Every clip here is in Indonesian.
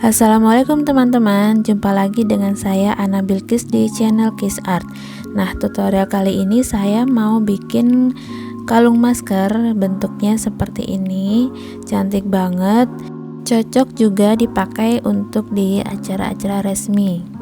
Assalamualaikum teman-teman, jumpa lagi dengan saya Ana Bilkis di channel Kiss Art. Nah, tutorial kali ini saya mau bikin kalung masker, bentuknya seperti ini, cantik banget, cocok juga dipakai untuk di acara-acara resmi.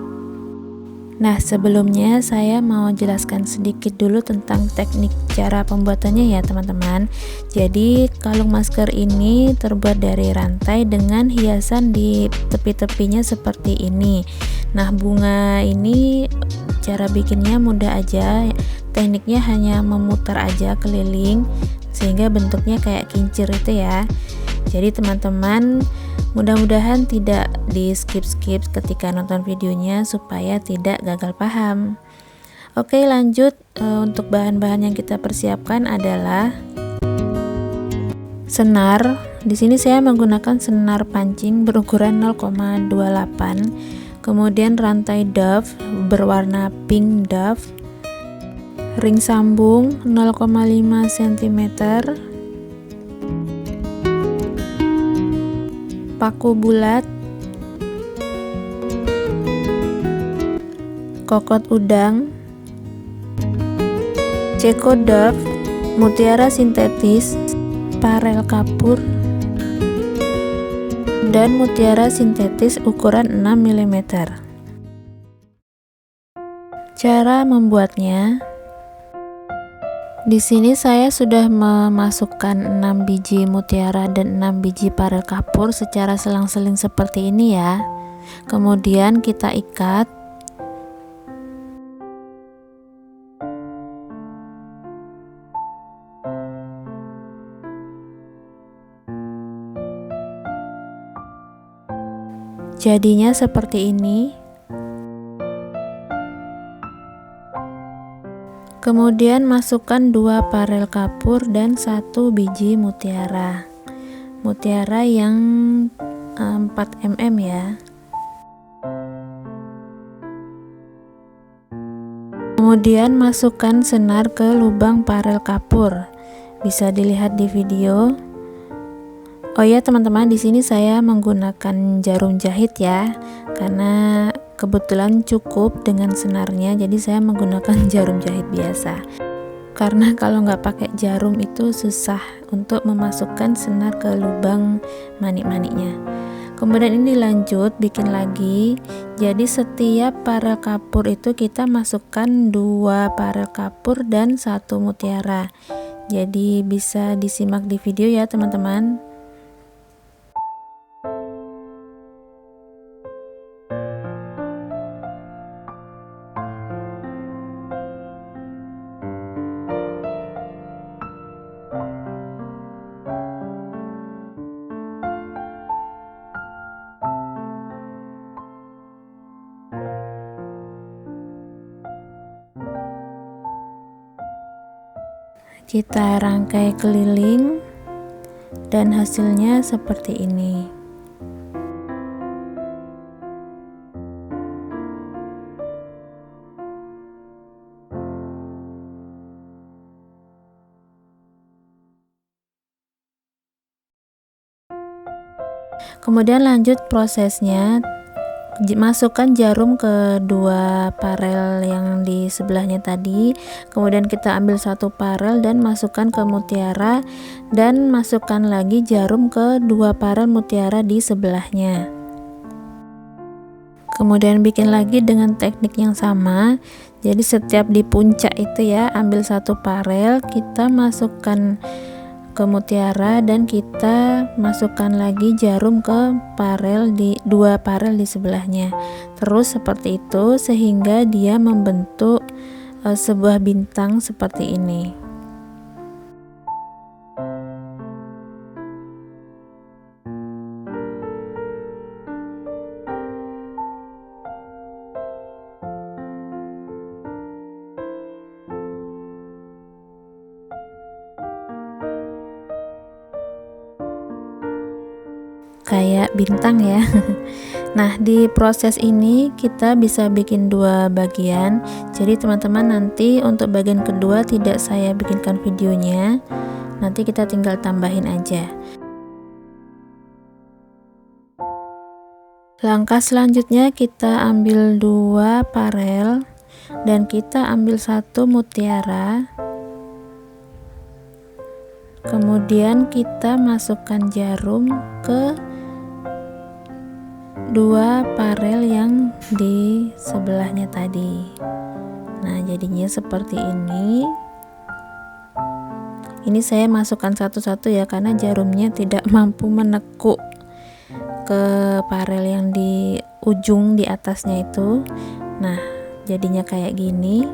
Nah, sebelumnya saya mau jelaskan sedikit dulu tentang teknik cara pembuatannya ya teman-teman. Jadi kalung masker ini terbuat dari rantai dengan hiasan di tepi-tepinya seperti ini. Nah, bunga ini cara bikinnya mudah aja, tekniknya hanya memutar aja keliling sehingga bentuknya kayak kincir itu ya. Jadi teman-teman mudah-mudahan tidak di skip-skip ketika nonton videonya supaya tidak gagal paham. Oke, lanjut. Untuk bahan-bahan yang kita persiapkan adalah senar. Di sini saya menggunakan senar pancing berukuran 0,28. Kemudian rantai dove berwarna pink dove, ring sambung 0,5 cm, paku bulat, kokot udang, ceko dove, mutiara sintetis, parel kapur, dan mutiara sintetis ukuran 6 mm. Cara membuatnya, di sini saya sudah memasukkan 6 biji mutiara dan 6 biji parel kapur secara selang-seling seperti ini ya. Kemudian kita ikat. Jadinya seperti ini. Kemudian masukkan 2 parel kapur dan 1 biji mutiara. Mutiara yang 4 mm ya. Kemudian masukkan senar ke lubang parel kapur. Bisa dilihat di video. Oh ya teman-teman, di sini saya menggunakan jarum jahit ya. Karena kebetulan cukup dengan senarnya, jadi saya menggunakan jarum jahit biasa. Karena kalau nggak pakai jarum itu susah untuk memasukkan senar ke lubang manik-maniknya. Kemudian ini lanjut bikin lagi. Jadi setiap parel kapur itu kita masukkan 2 parel kapur dan 1 mutiara. Jadi bisa disimak di video ya teman-teman. Kita rangkai keliling dan hasilnya seperti ini. Kemudian lanjut prosesnya, masukkan jarum ke 2 parel yang di sebelahnya tadi. Kemudian kita ambil 1 parel dan masukkan ke mutiara, dan masukkan lagi jarum ke 2 parel mutiara di sebelahnya. Kemudian bikin lagi dengan teknik yang sama. Jadi setiap di puncak itu ya, ambil 1 parel, kita masukkan ke mutiara dan kita masukkan lagi jarum ke parel di dua parel di sebelahnya. Terus seperti itu sehingga dia membentuk sebuah bintang seperti ini. Kayak bintang ya. Nah, di proses ini kita bisa bikin dua bagian. Jadi teman-teman, nanti untuk bagian kedua tidak saya bikinkan videonya. Nanti kita tinggal tambahin aja. Langkah selanjutnya kita ambil dua parel dan kita ambil satu mutiara. Kemudian kita masukkan jarum ke dua parel yang di sebelahnya tadi. Nah, jadinya seperti ini. Ini saya masukkan satu-satu ya, karena jarumnya tidak mampu menekuk ke parel yang di ujung di atasnya itu. Nah, jadinya kayak gini.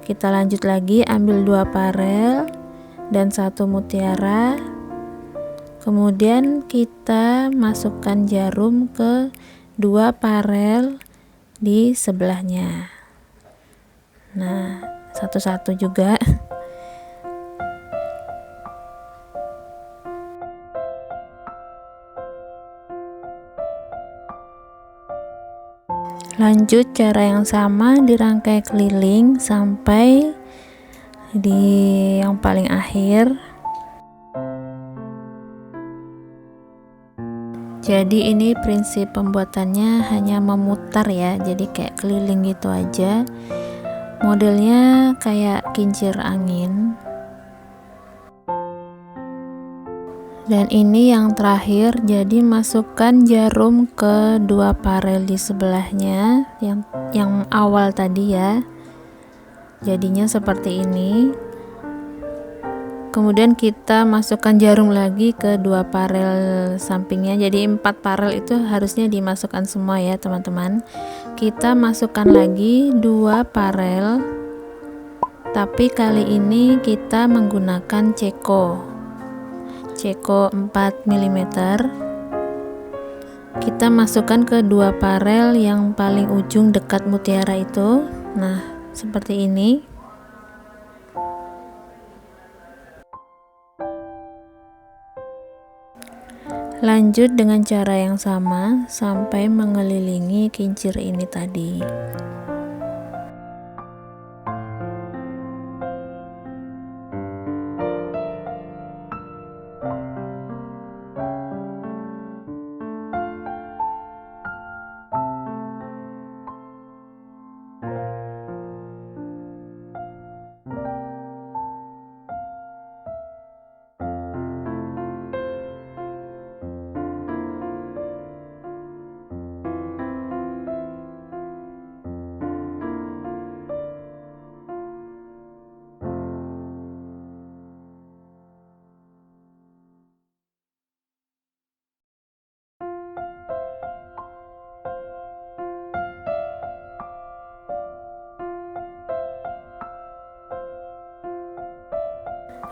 Kita lanjut lagi, ambil dua parel dan satu mutiara. Kemudian kita masukkan jarum ke dua parel di sebelahnya. Nah, satu-satu juga. Lanjut cara yang sama, dirangkai keliling sampai di yang paling akhir. Jadi ini prinsip pembuatannya hanya memutar ya, jadi kayak keliling gitu aja. Modelnya kayak kincir angin. Dan ini yang terakhir, jadi masukkan jarum ke dua parel di sebelahnya yang awal tadi ya. Jadinya seperti ini. Kemudian kita masukkan jarum lagi ke dua parel sampingnya. Jadi 4 parel itu harusnya dimasukkan semua ya teman-teman. Kita masukkan lagi 2 parel, tapi kali ini kita menggunakan ceko 4 mm. Kita masukkan ke dua parel yang paling ujung dekat mutiara itu. Nah, seperti ini. Lanjut dengan cara yang sama sampai mengelilingi kincir ini tadi.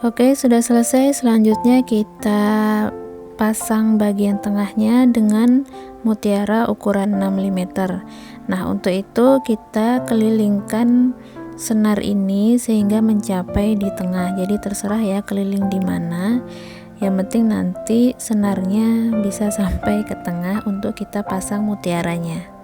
Oke, sudah selesai. Selanjutnya kita pasang bagian tengahnya dengan mutiara ukuran 6 mm. Nah, untuk itu kita kelilingkan senar ini sehingga mencapai di tengah. Jadi terserah ya keliling di mana. Yang penting nanti senarnya bisa sampai ke tengah untuk kita pasang mutiaranya.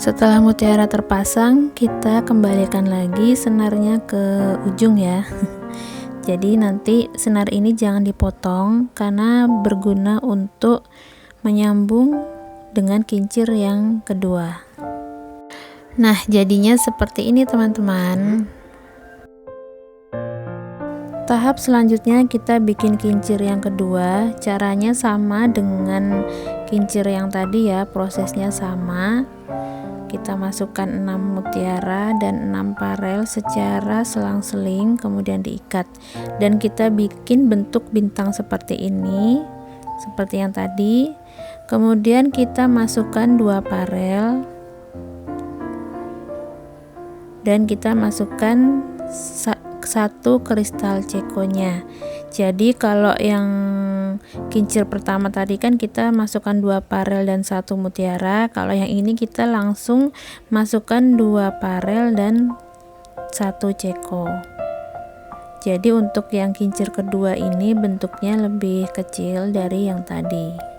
Setelah mutiara terpasang, kita kembalikan lagi senarnya ke ujung ya. Jadi nanti senar ini jangan dipotong karena berguna untuk menyambung dengan kincir yang kedua. Nah, jadinya seperti ini teman-teman. Tahap selanjutnya kita bikin kincir yang kedua. Caranya sama dengan kincir yang tadi ya, prosesnya sama. Kita masukkan 6 mutiara dan 6 parel secara selang-seling, kemudian diikat, dan kita bikin bentuk bintang seperti ini, seperti yang tadi. Kemudian kita masukkan 2 parel dan kita masukkan 1 kristal cekonya. Jadi kalau yang kincir pertama tadi kan kita masukkan 2 parel dan 1 mutiara, kalau yang ini kita langsung masukkan 2 parel dan 1 ceko. Jadi untuk yang kincir kedua ini bentuknya lebih kecil dari yang tadi.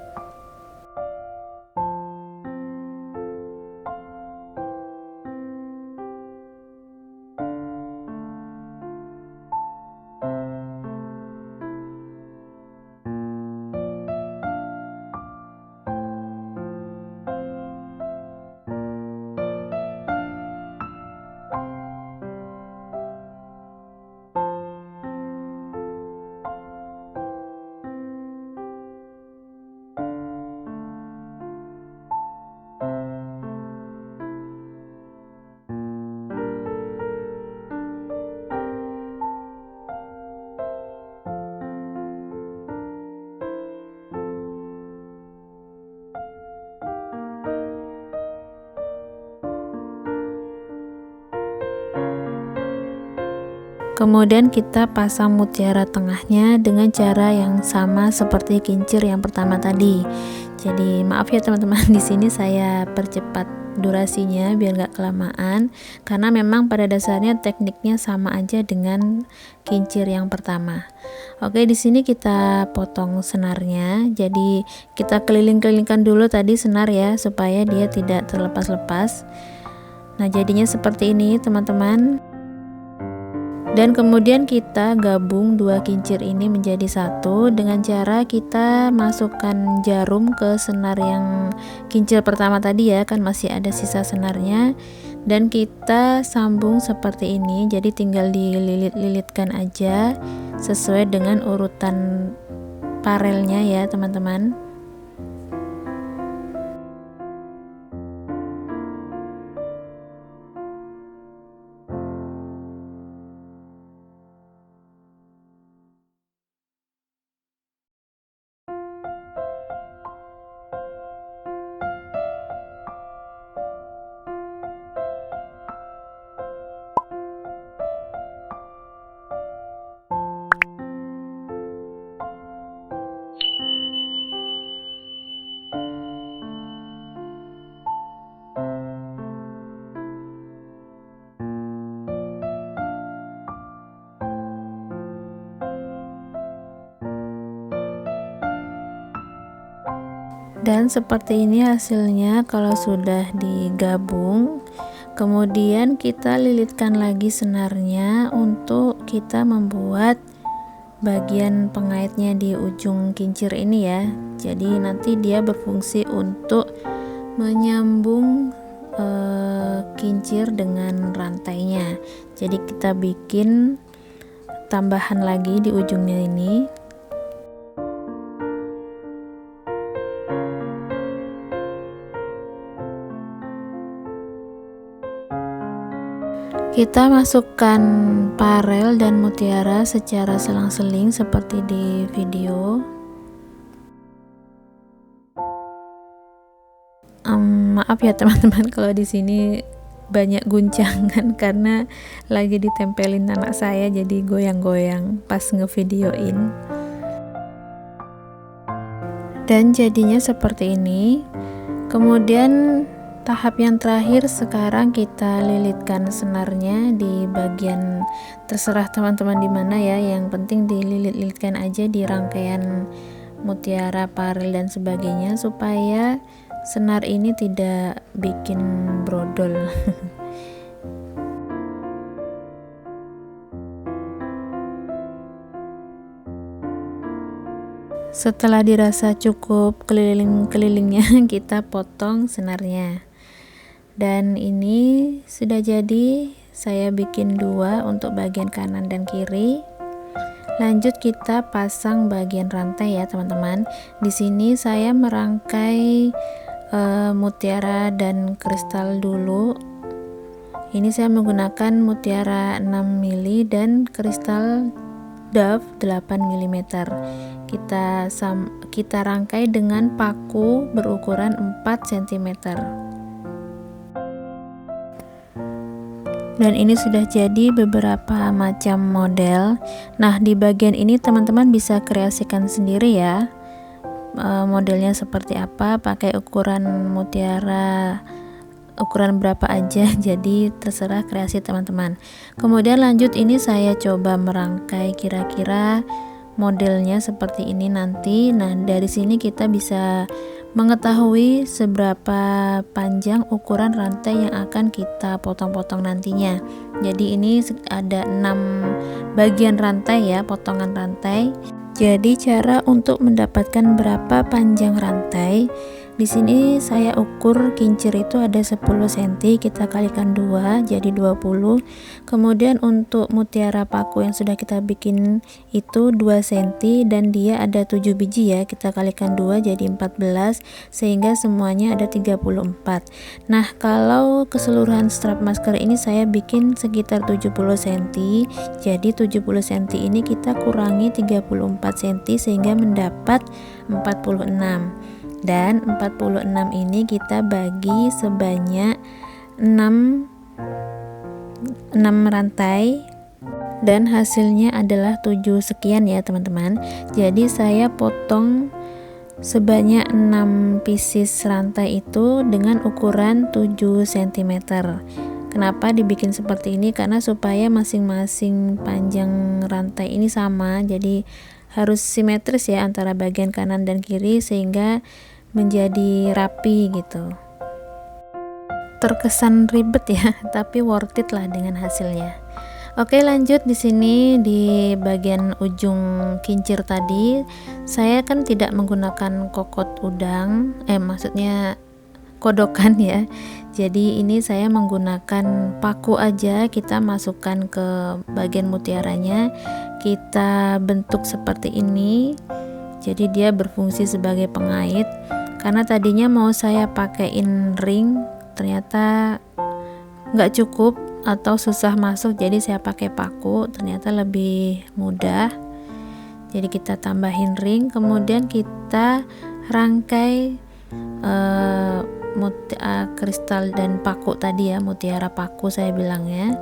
Kemudian kita pasang mutiara tengahnya dengan cara yang sama seperti kincir yang pertama tadi. Jadi maaf ya teman-teman, di sini saya percepat durasinya biar gak kelamaan, karena memang pada dasarnya tekniknya sama aja dengan kincir yang pertama. Oke, di sini kita potong senarnya. Jadi kita keliling-kelilingkan dulu tadi senar ya, supaya dia tidak terlepas-lepas. Nah, jadinya seperti ini teman-teman. Dan kemudian kita gabung 2 kincir ini menjadi satu dengan cara kita masukkan jarum ke senar yang kincir pertama tadi ya, kan masih ada sisa senarnya, dan kita sambung seperti ini. Jadi tinggal dililit-lilitkan aja sesuai dengan urutan parelnya ya teman-teman. Dan seperti ini hasilnya kalau sudah digabung. Kemudian kita lilitkan lagi senarnya untuk kita membuat bagian pengaitnya di ujung kincir ini ya. Jadi nanti dia berfungsi untuk menyambung kincir dengan rantainya. Jadi kita bikin tambahan lagi di ujungnya ini. Kita masukkan parel dan mutiara secara selang-seling seperti di video. Maaf ya teman-teman kalau di sini banyak guncangan karena lagi ditempelin anak saya, jadi goyang-goyang pas ngevideoin. Dan jadinya seperti ini. Kemudian tahap yang terakhir, sekarang kita lilitkan senarnya di bagian, terserah teman-teman di mana ya, yang penting dililit-lilitkan aja di rangkaian mutiara, parel dan sebagainya supaya senar ini tidak bikin brodol. Setelah dirasa cukup keliling-kelilingnya, kita potong senarnya. Dan ini sudah jadi. Saya bikin dua untuk bagian kanan dan kiri. Lanjut kita pasang bagian rantai ya teman-teman. Di sini saya merangkai mutiara dan kristal dulu. Ini saya menggunakan mutiara 6 mili dan kristal Dove 8 mm. Kita rangkai dengan paku berukuran 4 cm. Dan ini sudah jadi beberapa macam model. Nah, di bagian ini teman-teman bisa kreasikan sendiri ya, modelnya seperti apa, pakai ukuran mutiara ukuran berapa aja. Jadi terserah kreasi teman-teman. Kemudian lanjut, ini saya coba merangkai kira-kira modelnya seperti ini nanti. Nah, dari sini kita bisa mengetahui seberapa panjang ukuran rantai yang akan kita potong-potong nantinya. Jadi ini ada 6 bagian rantai ya, potongan rantai. Jadi cara untuk mendapatkan berapa panjang rantai, di sini saya ukur kincir itu ada 10 cm, kita kalikan 2 jadi 20. Kemudian untuk mutiara paku yang sudah kita bikin itu 2 cm dan dia ada 7 biji ya, kita kalikan 2 jadi 14, sehingga semuanya ada 34. Nah, kalau keseluruhan strap masker ini saya bikin sekitar 70 cm, jadi 70 cm ini kita kurangi 34 cm sehingga mendapat 46. Dan 46 ini kita bagi sebanyak 6 rantai dan hasilnya adalah 7 sekian ya teman-teman. Jadi saya potong sebanyak 6 pieces rantai itu dengan ukuran 7 cm. Kenapa dibikin seperti ini? Karena supaya masing-masing panjang rantai ini sama, jadi harus simetris ya antara bagian kanan dan kiri sehingga menjadi rapi gitu. Terkesan ribet ya, tapi worth it lah dengan hasilnya. Oke, lanjut di sini di bagian ujung kincir tadi, saya kan tidak menggunakan kokot udang, maksudnya kodokan ya. Jadi ini saya menggunakan paku aja, kita masukkan ke bagian mutiaranya, kita bentuk seperti ini. Jadi dia berfungsi sebagai pengait. Karena tadinya mau saya pakein ring, ternyata nggak cukup atau susah masuk, jadi saya pakai paku, ternyata lebih mudah. Jadi kita tambahin ring, kemudian kita rangkai kristal dan paku tadi ya, mutiara paku saya bilangnya,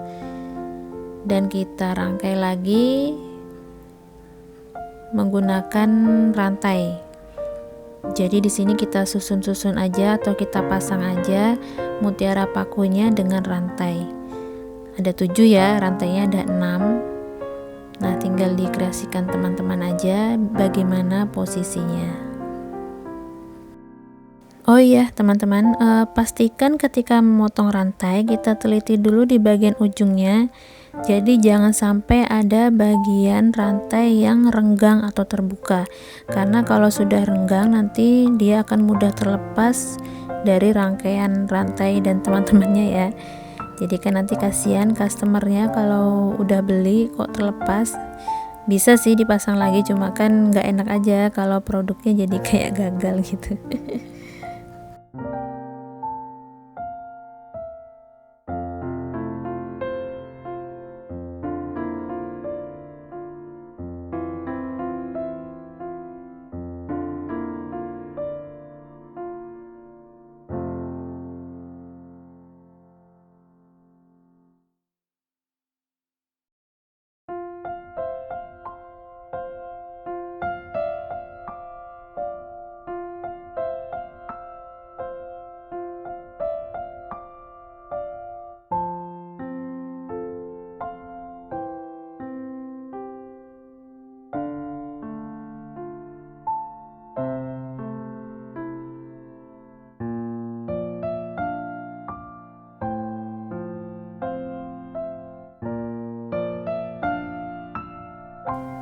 dan kita rangkai lagi menggunakan rantai. Jadi di sini kita susun-susun aja atau kita pasang aja mutiara pakunya dengan rantai. Ada 7 ya, rantainya ada 6. Nah, tinggal dikreasikan teman-teman aja bagaimana posisinya. Oh iya teman-teman, pastikan ketika memotong rantai kita teliti dulu di bagian ujungnya. Jadi jangan sampai ada bagian rantai yang renggang atau terbuka, karena kalau sudah renggang nanti dia akan mudah terlepas dari rangkaian rantai dan teman-temannya ya. Jadi kan nanti kasihan customernya kalau udah beli kok terlepas. Bisa sih dipasang lagi, cuma kan nggak enak aja kalau produknya jadi kayak gagal gitu.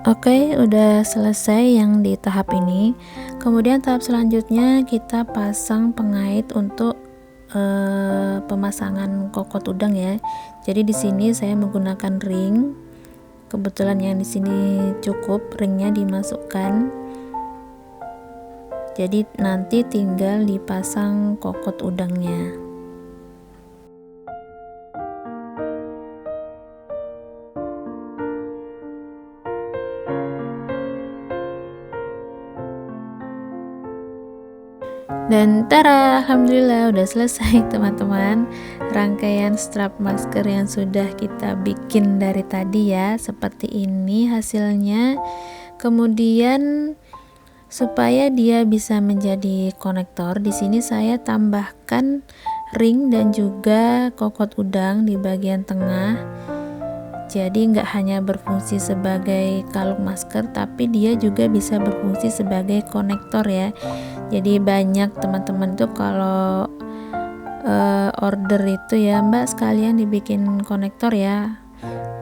Oke, udah selesai yang di tahap ini. Kemudian tahap selanjutnya kita pasang pengait untuk pemasangan kokot udang ya. Jadi di sini saya menggunakan ring. Kebetulan yang di sini cukup, ringnya dimasukkan. Jadi nanti tinggal dipasang kokot udangnya. Dan tara, alhamdulillah udah selesai teman-teman, rangkaian strap masker yang sudah kita bikin dari tadi ya, seperti ini hasilnya. Kemudian supaya dia bisa menjadi konektor, di sini saya tambahkan ring dan juga kokot udang di bagian tengah. Jadi nggak hanya berfungsi sebagai kalung masker, tapi dia juga bisa berfungsi sebagai konektor ya. Jadi banyak teman-teman tuh kalau order itu ya, Mbak sekalian dibikin konektor ya.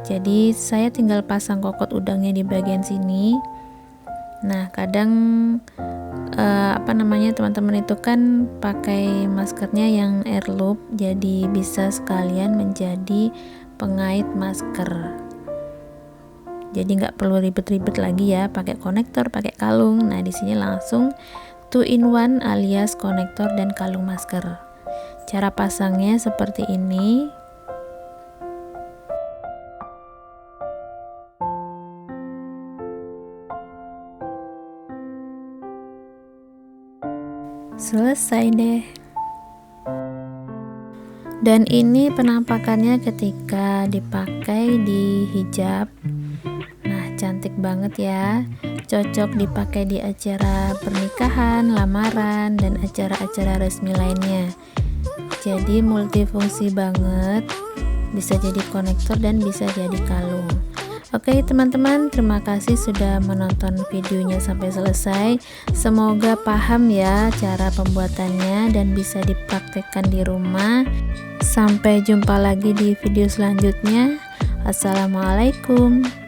Jadi saya tinggal pasang kokot udangnya di bagian sini. Nah kadang teman-teman itu kan pakai maskernya yang air loop, jadi bisa sekalian menjadi pengait masker. Jadi nggak perlu ribet-ribet lagi ya pakai konektor, pakai kalung. Nah di sini langsung 2 in 1 alias konektor dan kalung masker. Cara pasangnya seperti ini. Selesai deh. Dan ini penampakannya ketika dipakai di hijab. Nah cantik banget ya, cocok dipakai di acara pernikahan, lamaran, dan acara-acara resmi lainnya. Jadi multifungsi banget, bisa jadi konektor dan bisa jadi kalung. Oke teman-teman, terima kasih sudah menonton videonya sampai selesai. Semoga paham ya cara pembuatannya dan bisa dipraktekkan di rumah. Sampai jumpa lagi di video selanjutnya. Assalamualaikum.